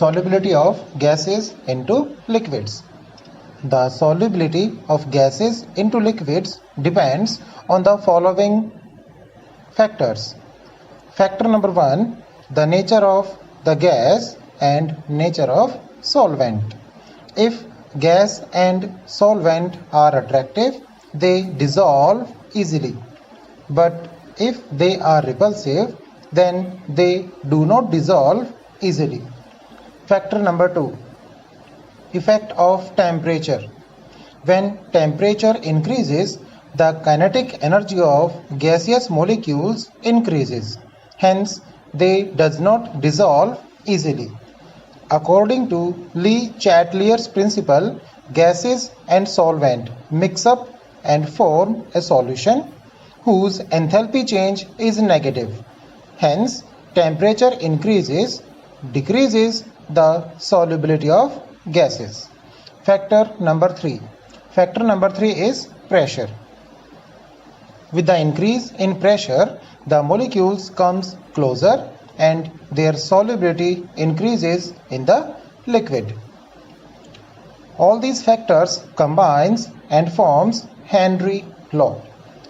Solubility of gases into liquids. The solubility of gases into liquids depends on the following factors. Factor number 1, the nature of the gas and nature of solvent. If gas and solvent are attractive, they dissolve easily. But if they are repulsive, then they do not dissolve easily. Factor number 2, effect of temperature. When temperature increases, the kinetic energy of gaseous molecules increases. Hence, they does not dissolve easily. According to Le Chatelier's principle, gases and solvent mix up and form a solution whose enthalpy change is negative. Hence, temperature increases, decreases the solubility of gases. Factor number 3. Factor number 3 is pressure. With the increase in pressure, the molecules comes closer and their solubility increases in the liquid. All these factors combines and forms Henry law.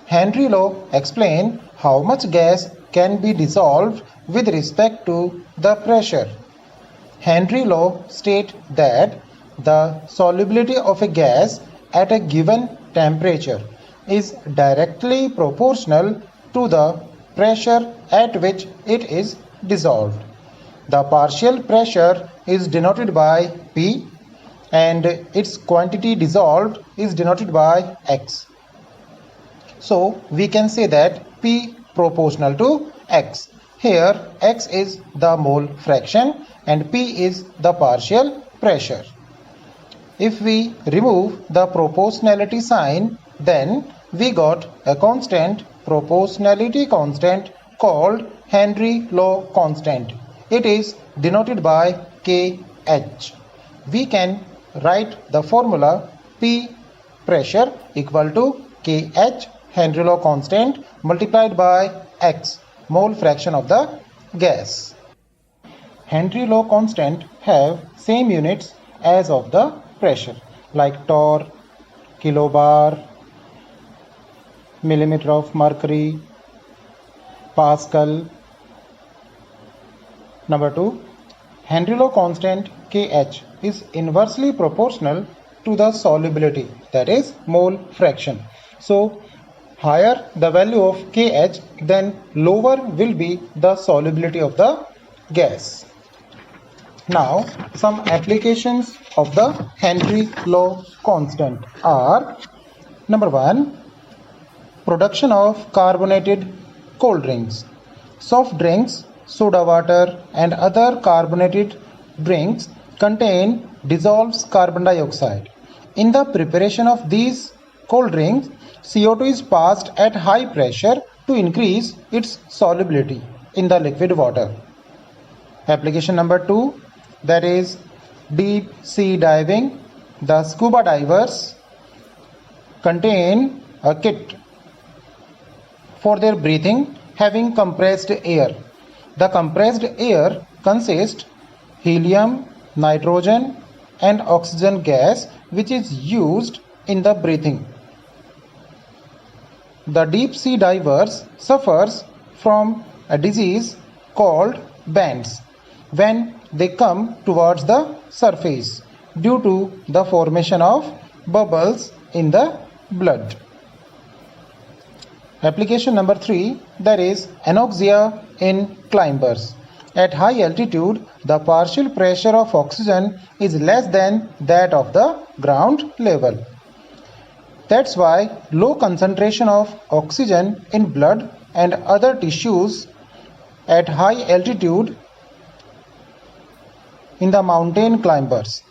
Henry law explains how much gas can be dissolved with respect to the pressure. Henry law states that the solubility of a gas at a given temperature is directly proportional to the pressure at which it is dissolved. The partial pressure is denoted by P and its quantity dissolved is denoted by X. So we can say that P proportional to X. Here X is the mole fraction and P is the partial pressure. If we remove the proportionality sign, then we got a constant, proportionality constant, called Henry law constant. It is denoted by Kh. We can write the formula P pressure equal to Kh Henry law constant multiplied by X mole fraction of the gas. Henry law constant have same units as of the pressure like torr, kilobar, millimeter of mercury, Pascal. Number 2, Henry law constant Kh is inversely proportional to the solubility, that is mole fraction. So higher the value of Kh, then lower will be the solubility of the gas. Now some applications of the Henry law constant are: number 1, production of carbonated cold drinks. Soft drinks, soda water and other carbonated drinks contain dissolved carbon dioxide. In the preparation of these cold drinks, CO2 is passed at high pressure to increase its solubility in the liquid water. Application number 2, that is deep sea diving. The scuba divers contain a kit for their breathing having compressed air. The compressed air consists helium, nitrogen and oxygen gas, which is used in the breathing. The deep sea divers suffers from a disease called bends when they come towards the surface due to the formation of bubbles in the blood. Application number 3, that is anoxia in climbers. At high altitude, the partial pressure of oxygen is less than that of the ground level. That's why low concentration of oxygen in blood and other tissues at high altitude in the mountain climbers.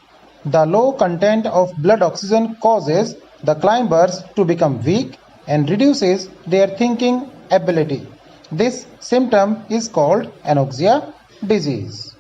The low content of blood oxygen causes the climbers to become weak and reduces their thinking ability. This symptom is called anoxia disease.